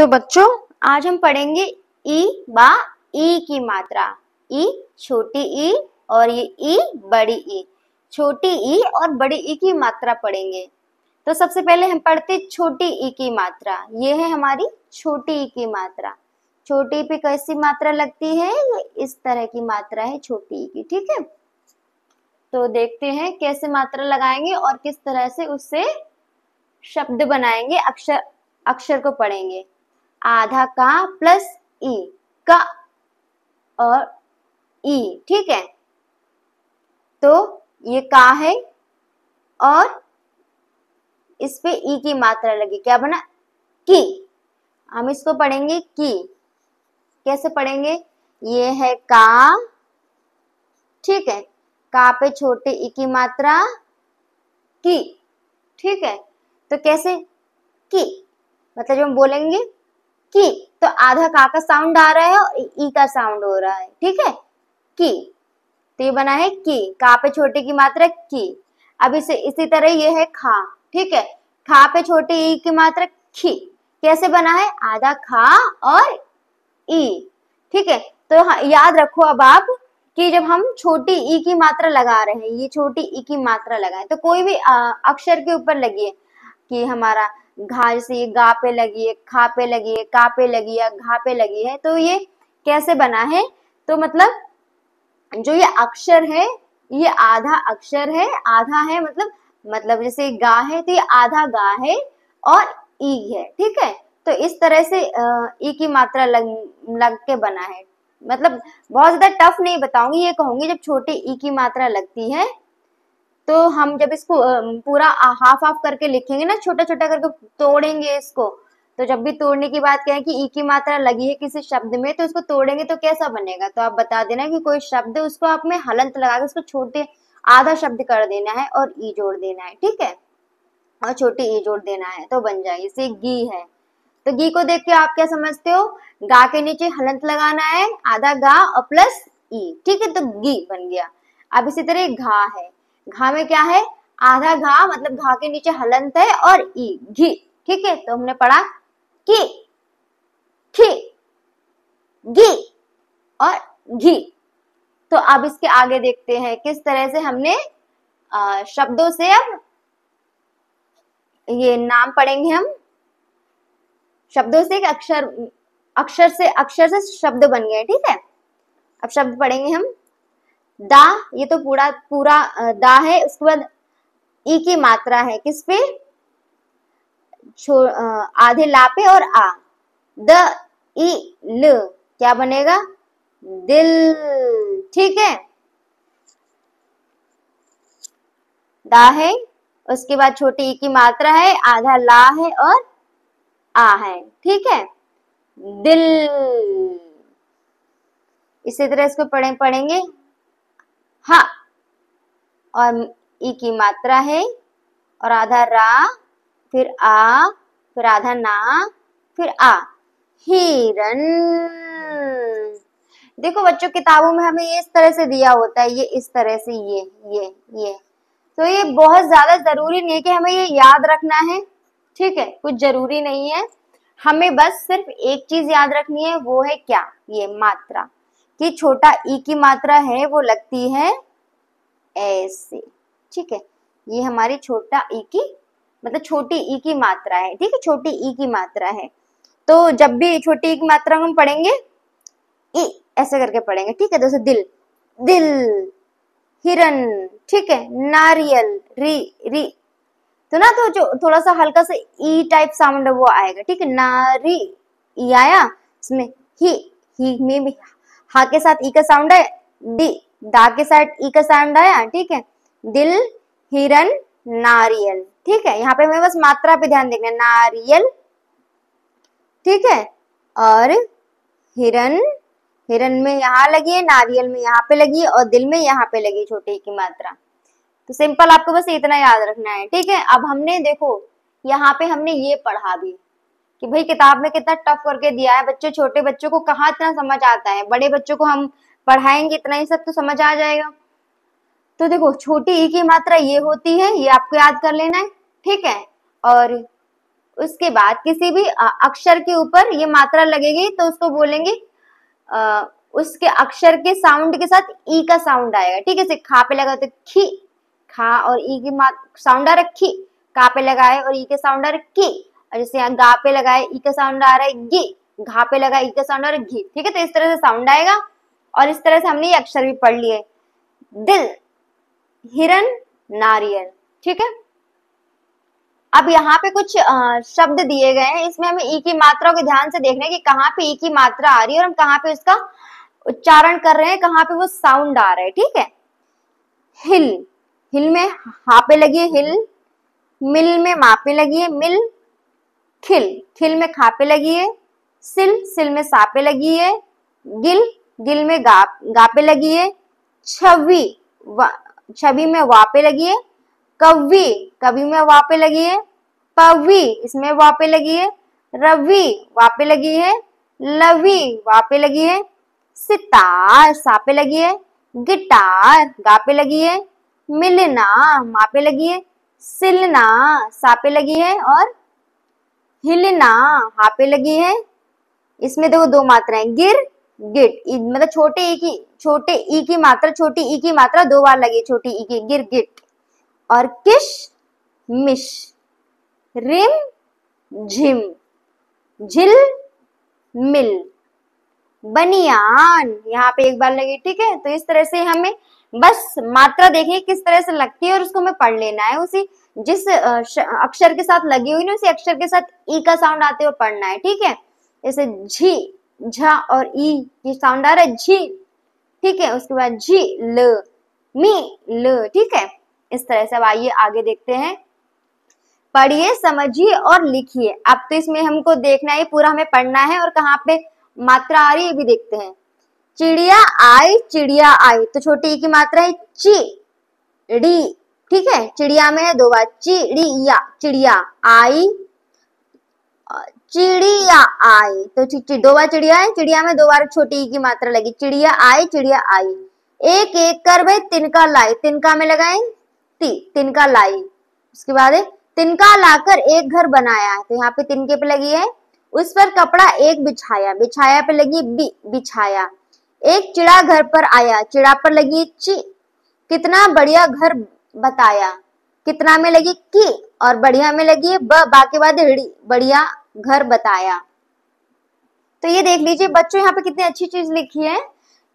तो बच्चों आज हम पढ़ेंगे ई बा ई की मात्रा। ई छोटी ई और ये ई बड़ी ई। छोटी ई और बड़ी ई की मात्रा पढ़ेंगे। तो सबसे पहले हम पढ़ते छोटी ई की मात्रा। ये है हमारी छोटी ई की मात्रा। छोटी ई पे कैसी मात्रा लगती है? ये इस तरह की मात्रा है छोटी ई की। ठीक है, तो देखते हैं कैसे मात्रा लगाएंगे और किस तरह से उससे शब्द बनाएंगे, अक्षर को पढ़ेंगे। आधा का प्लस ई, का और ई। ठीक है, तो ये का है और इस पे ई की मात्रा लगी, क्या बना? की। हम इसको पढ़ेंगे की। कैसे पढ़ेंगे? ये है का, ठीक है, का पे छोटे ई की मात्रा की। ठीक है, तो कैसे? की मतलब जब हम बोलेंगे की तो आधा का साउंड आ रहा है और ई का साउंड हो रहा है। ठीक है, की। तो ये बना है की, का पे छोटे की मात्रा की। अब इसी तरह ये है खा। ठीक है, खा पे छोटे ई की मात्रा खी। कैसे बना है? आधा खा और ई। ठीक है, तो हाँ, याद रखो अब आप कि जब हम छोटी ई की मात्रा लगा रहे हैं, ये छोटी ई की मात्रा लगाए तो कोई भी अक्षर के ऊपर लगी है कि हमारा घा, जैसे ये गा पे लगी है, खा पे लगी है, का पे लगी है, घा पे लगी है, तो ये कैसे बना है? तो मतलब जो ये अक्षर है ये आधा अक्षर है, आधा है मतलब जैसे गा है तो ये आधा गा है और ई है। ठीक है, तो इस तरह से ई की मात्रा लग के बना है। मतलब बहुत ज्यादा टफ नहीं बताऊंगी, ये कहूंगी जब छोटे ई की मात्रा लगती है तो हम जब इसको पूरा हाफ हाफ करके लिखेंगे ना, छोटा छोटा करके तोड़ेंगे इसको, तो जब भी तोड़ने की बात कहें कि ई की मात्रा लगी है किसी शब्द में तो इसको तोड़ेंगे तो कैसा बनेगा, तो आप बता देना कि कोई शब्द है उसको आप में हलंत लगा के उसको छोटे आधा शब्द कर देना है और ई जोड़ देना है। ठीक है, और छोटी ई जोड़ देना है तो बन जाएगी। जैसे गी है तो गी को देख के आप क्या समझते हो? गा के नीचे हलंत लगाना है, आधा गा और प्लस ई। ठीक है, तो गी बन गया। अब इसी तरह घा है, घा में क्या है? आधा घा मतलब घा के नीचे हलंत है और ई, घी। ठीक है, तो हमने पढ़ा की, खी, गी और घी। तो अब इसके आगे देखते हैं किस तरह से हमने शब्दों से अब ये नाम पढ़ेंगे हम। शब्दों से एक अक्षर से शब्द बन गए। ठीक है, अब शब्द पढ़ेंगे हम। दा, ये तो पूरा दा है। उसके बाद ई की मात्रा है किस पे? आधे ला पे और आ। द ई ल, क्या बनेगा? दिल। ठीक है, दा है, उसके बाद छोटी ई की मात्रा है, आधा ला है और आ है। ठीक है, दिल। इसी तरह इसको पढ़ेंगे। हा, और ई की मात्रा है और आधा रा, फिर आ, फिर आधा ना, फिर आ। हिरन। देखो बच्चों, किताबों में हमें ये इस तरह से दिया होता है, ये इस तरह से, ये तो ये बहुत ज्यादा जरूरी नहीं है कि हमें ये याद रखना है। ठीक है, कुछ जरूरी नहीं है, हमें बस सिर्फ एक चीज याद रखनी है, वो है क्या? ये मात्रा, कि छोटा ई की मात्रा है वो लगती है ऐसे। ठीक है, ये हमारी छोटा ई की मतलब छोटी ई की मात्रा है। ठीक है, छोटी ई की मात्रा है। तो जब भी छोटी ई की मात्रा हम पढ़ेंगे ई ऐसे करके पढ़ेंगे। ठीक है, जैसे दिल, दिल, हिरन। ठीक है, नारियल, री री, तो ना तो जो थोड़ा सा हल्का सा ई टाइप साउंड है वो आएगा। ठीक है, नारी, ई आया, इसमें ही में भी हा के साथ ई का साउंड है, डी, दा के साथ ई का साउंड आया। ठीक है, दिल, हिरन, नारियल। ठीक है, यहाँ पे हमें बस मात्रा पे ध्यान देना, नारियल। ठीक है, और हिरन, हिरन में यहाँ लगी है, नारियल में यहाँ पे लगी है और दिल में यहाँ पे लगी छोटी की मात्रा। तो सिंपल आपको बस इतना याद रखना है। ठीक है, अब हमने देखो यहाँ पे हमने ये पढ़ा भी कि भाई किताब में कितना टफ करके दिया है, बच्चे छोटे बच्चों को कहाँ इतना समझ आता है, बड़े बच्चों को हम पढ़ाएंगे इतना ही सब तो समझ आ जाएगा। तो देखो छोटी ई की मात्रा ये होती है, ये आपको याद कर लेना है। ठीक है, और उसके बाद किसी भी अक्षर के ऊपर ये मात्रा लगेगी तो उसको बोलेंगे उसके अक्षर के साउंड के साथ ई का साउंड आएगा। ठीक है, जैसे खा पे लगा तो खी, खा और ई की साउंड आ रहा है खी, का पे लगाए और ई के साउंड आ रहा है की, और जैसे यहाँ गा पे लगाए ई का साउंड आ रहा है गी, घा पे लगाए ई का साउंड आ रहा है घी। ठीक है, तो इस तरह से साउंड आएगा और इस तरह से हमने ये अक्षर भी पढ़ लिए। दिल, हिरन, नारियल। ठीक है, अब यहाँ पे कुछ शब्द दिए गए हैं, इसमें हमें ई की मात्रा को ध्यान से देखना है कि कहाँ पे ई की मात्रा आ रही है और हम कहाँ पे उसका उच्चारण कर रहे हैं, कहाँ पे वो साउंड आ रहा है। ठीक है, हिल, हिल में हा पे लगी है हिल, मिल में मा पे लगी है मिल, खिल, खिल में खा पे लगी है सिल, सिल में सा पे लगी है गिल, गिल में गा पे लगी है छवि, छवि में वा पे लगी है कवि, कवि में वा पे लगी है पवी, इसमें वा पे लगी है रवि, वा पे लगी है लवी, वा पे लगी है सितार, सा पे लगी है गिटार, गा पे लगी है मिलना, मा पे लगी है सिलना, सा पे लगी है और हिलना, हा पे लगी है। इसमें देखो दो मात्राएं गिर गिट, मतलब छोटे ई की मात्रा, छोटी ई की मात्रा दो बार लगी, छोटी ई की गिर गिट। और किश मिश, रिम झिम, झिल मिल, बनियान, यहाँ पे एक बार लगी। ठीक है, तो इस तरह से हमें बस मात्रा देखिए किस तरह से लगती है और उसको हमें पढ़ लेना है, उसी जिस अक्षर के साथ लगी हुई ना उसी अक्षर के साथ ई का साउंड आते हुए पढ़ना है। ठीक है, जैसे झी, झा और ई की साउंड आ रहा है झी। ठीक है, उसके बाद झी ल, मी ल। ठीक है, इस तरह से। अब आइए आगे देखते हैं, पढ़िए समझिए और लिखिए। अब तो इसमें हमको देखना है पूरा हमें पढ़ना है और कहाँ पे मात्रा आ रही है भी देखते हैं। चिड़िया आई, चिड़िया आई, तो छोटी ई की मात्रा है ची डी। ठीक है, चिड़िया में है दो बार चिड़िया, चिड़िया आई, चिड़िया आई, तो दो बार चिड़िया है, चिड़िया में दो बार छोटी ई की मात्रा लगी, चिड़िया आई, चिड़िया आई। एक एक कर भाई तिनका लाई, तिनका में लगाए तिनका लाई। उसके बाद तिनका लाकर एक घर बनाया, तो यहाँ पे तिनके पे लगी है। उस पर कपड़ा एक बिछाया, बिछाया पे लगी बिछाया। एक चिड़ा घर पर आया, चिड़ा पर लगी ची। कितना बढ़िया घर बताया, कितना में लगी की और बढ़िया में लगी ब, बाकी बाद बढ़िया घर बताया। तो ये देख लीजिए बच्चों, यहाँ पे कितनी अच्छी चीज लिखी है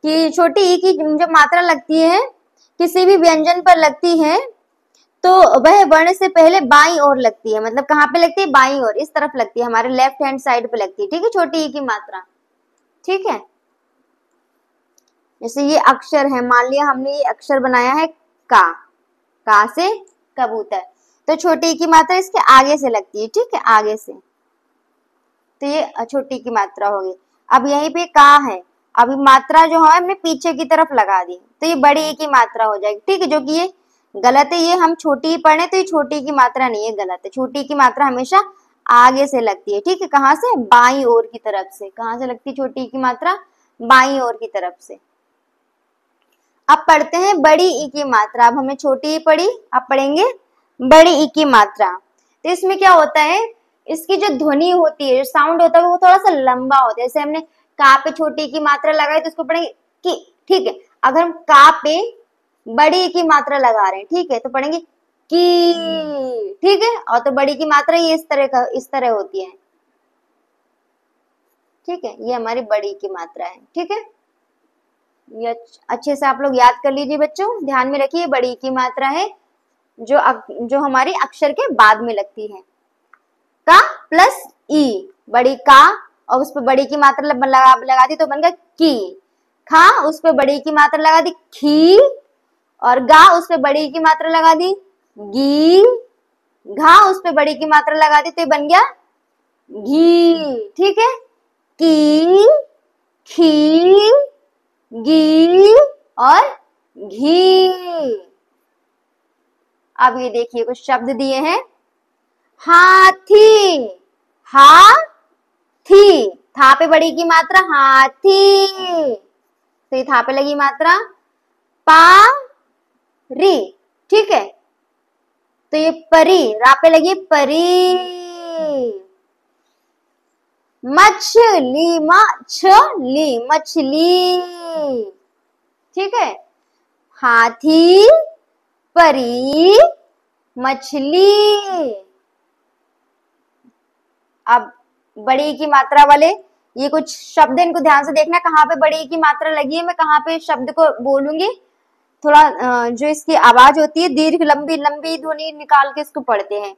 कि छोटी ई की जब मात्रा लगती है किसी भी व्यंजन पर लगती है तो वह वर्ण से पहले बाईं ओर लगती है। मतलब कहाँ पे लगती है, बाईं ओर, इस तरफ लगती है, हमारे लेफ्ट हैंड साइड पे लगती है। ठीक है, छोटी ई की मात्रा। ठीक है, जैसे ये अक्षर है, मान लिया हमने ये अक्षर बनाया है का से कबूतर, तो छोटी ई की मात्रा इसके आगे से लगती है। ठीक है, आगे से, तो ये छोटी की मात्रा होगी। अब यहीं पे का है, अभी मात्रा जो है हमने पीछे की तरफ लगा दी, तो ये बड़ी ई की मात्रा हो जाएगी। ठीक है, जो कि ये गलत है, ये हम छोटी पढ़े तो ये छोटी की मात्रा नहीं है, गलत है। छोटी की मात्रा हमेशा आगे से लगती है। ठीक है, कहाँ से, बाईं ओर की तरफ से। कहाँ से लगती है छोटी की मात्रा, बाईं ओर की तरफ से। अब पढ़ते हैं बड़ी ई की मात्रा। अब हमने छोटी ई पढ़ी, अब पढ़ेंगे बड़ी ई की मात्रा। तो इसमें क्या होता है, इसकी जो ध्वनि होती है, जो साउंड होता है वो थोड़ा सा लंबा होता है। जैसे हमने का पे छोटी की मात्रा लगाई तो इसको पढ़ेंगे की। ठीक है, अगर हम का पे बड़ी की मात्रा लगा रहे हैं, ठीक है, तो पढ़ेंगे की। ठीक है, और तो बड़ी की मात्रा ये इस तरह होती है। ठीक है, ये हमारी बड़ी की मात्रा है। ठीक है, ये अच्छे से आप लोग याद कर लीजिए बच्चों, ध्यान में रखिए, बड़ी की मात्रा है जो हमारी अक्षर के बाद में लगती है। का प्लस ई, बड़ी का और उस पर बड़ी की मात्रा लगा दी तो बन गया की। खा उस पर बड़ी की मात्रा लगा दी खी, और गा उस पे बड़ी की मात्रा लगा दी गी, घा उस पे बड़ी की मात्रा लगा दी तो ये बन गया घी। ठीक है, की, खी, गी और घी। अब ये देखिए कुछ शब्द दिए हैं, हाथी, थी, था पे बड़ी की मात्रा हाथी, तो ये था पे लगी मात्रा री। ठीक है, तो ये परी, रा पे लगी परी। मछली, मछली, मछली, ठीक है। हाथी, परी, मछली। अब बड़ी ई की मात्रा वाले ये कुछ शब्द, इनको ध्यान से देखना कहाँ पे बड़ी ई की मात्रा लगी है, मैं कहाँ पे शब्द को बोलूंगी। थोड़ा जो इसकी आवाज होती है दीर्घ लंबी लंबी ध्वनि निकाल के इसको पढ़ते हैं।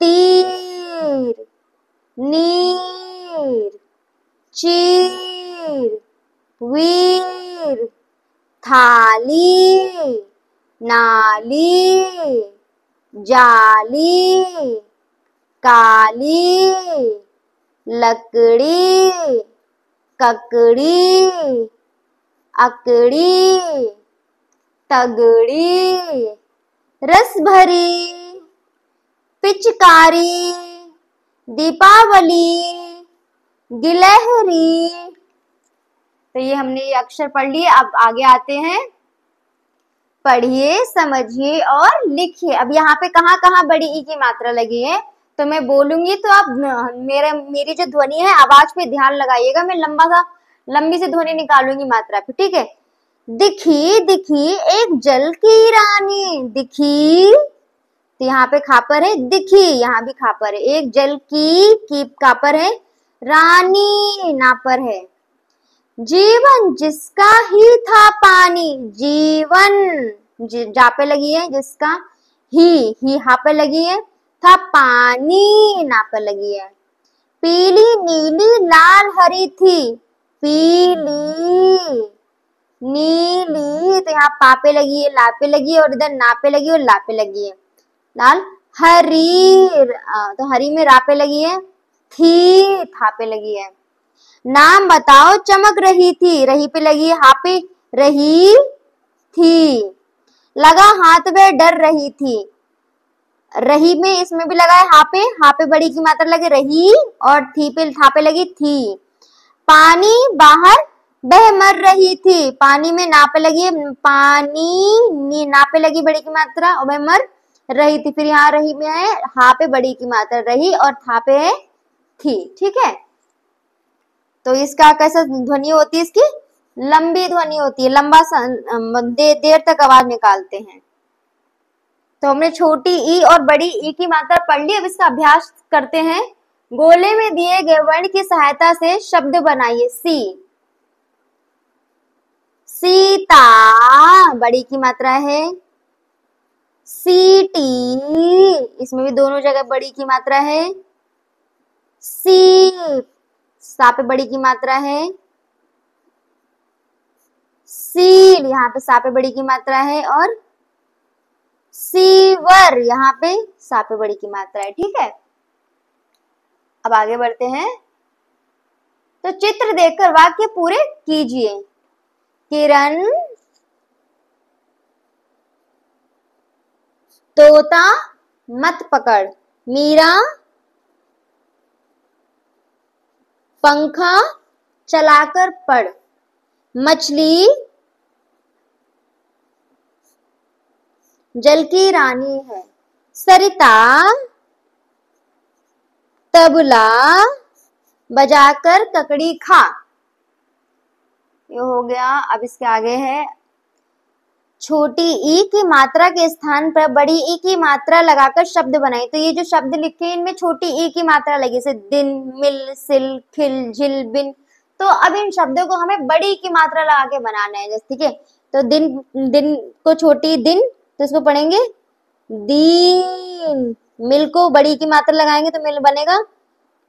तीर, नीर, चीर, वीर, थाली, नाली, जाली, काली, लकड़ी, ककड़ी, अकड़ी, तगड़ी, रस भरी, पिचकारी, दीपावली, गिलहरी। तो ये हमने ये अक्षर पढ़ लिए। अब आगे आते हैं, पढ़िए, समझिए और लिखिए। अब यहाँ पे कहाँ कहाँ बड़ी ई की मात्रा लगी है तो मैं बोलूंगी तो आप मेरी जो ध्वनि है आवाज पे ध्यान लगाइएगा। मैं लंबी से ध्वनि निकालूंगी मात्रा पे, ठीक है। दिखी, दिखी एक जल की रानी, दिखी, तो यहाँ पे खापर है, दिखी, यहाँ भी खापर है। एक जल की खापर है, रानी नापर है। जीवन जिसका ही था पानी, जीवन जा पे लगी है, जिसका ही हा पे लगी है, था पानी ना पे लगी है। पीली नीली लाल हरी थी, पीली नीली, तो यहाँ पा पे लगी है, ला पे लगी है, और इधर ना पे लगी है और ला पे लगी है। लाल, हरी, तो हरी में रा पे लगी है, थी था पे लगी है। नाम बताओ चमक रही थी, रही पे लगी है, हा पे रही थी। लगा हाथ में डर रही थी, रही में इसमें भी लगा है हा पे बड़ी की मात्रा लगी रही, और थी पे था पे लगी थी। पानी बाहर बह मर रही थी, पानी में ना पे लगी है, पानी ना पे लगी बड़ी की मात्रा और बह मर रही थी। फिर यहाँ रही में है हा पे बड़ी की मात्रा रही और था पे है थी, ठीक है। तो इसका कैसा ध्वनि होती है, इसकी लंबी ध्वनि होती है, लंबा देर तक आवाज निकालते हैं। तो हमने छोटी ई और बड़ी ई की मात्रा पढ़ ली। अब इसका अभ्यास करते हैं। गोले में दिए गए वर्ण की सहायता से शब्द बनाइए। सीता बड़ी की मात्रा है, सीटी, इसमें भी दोनों जगह बड़ी की मात्रा है। सीप, सा पे बड़ी की मात्रा है। सील, यहाँ पे सा पे बड़ी की मात्रा है, और सीवर, यहाँ पे सा पे बड़ी की मात्रा है, ठीक है। अब आगे बढ़ते हैं। तो चित्र देखकर वाक्य पूरे कीजिए। किरण तोता मत पकड़, मीरा पंखा चलाकर पढ़, मछली जल की रानी है, सरिता तबला बजाकर ककड़ी खा। ये हो गया। अब इसके आगे है, छोटी ई की मात्रा के स्थान पर बड़ी ई की मात्रा लगाकर शब्द बनाए। तो ये जो शब्द लिखे इनमें छोटी ई की मात्रा लगी, जैसे दिन, मिल, सिल, खिल, झिल, बिन। तो अब इन शब्दों को हमें बड़ी की मात्रा लगा के बनाना है, जैसे, ठीक है। तो दिन को छोटी दिन, तो इसको पढ़ेंगे दीन। मिल को बड़ी की मात्रा लगाएंगे तो मिल बनेगा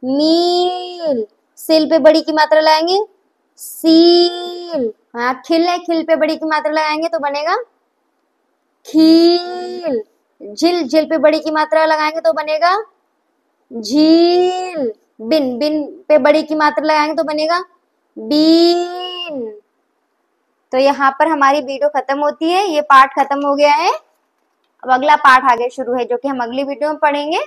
मील। सिल पे बड़ी की मात्रा लगाएंगे सील। हाँ, खिल है, खिल पे बड़ी की मात्रा लगाएंगे तो बनेगा खील। झिल पे बड़ी की मात्रा लगाएंगे तो बनेगा झील। बिन पे बड़ी की मात्रा लगाएंगे तो बनेगा बीन। तो यहाँ पर हमारी वीडियो खत्म होती है, ये पार्ट खत्म हो गया है। अब अगला पार्ट आगे शुरू है, जो कि हम अगली वीडियो में पढ़ेंगे।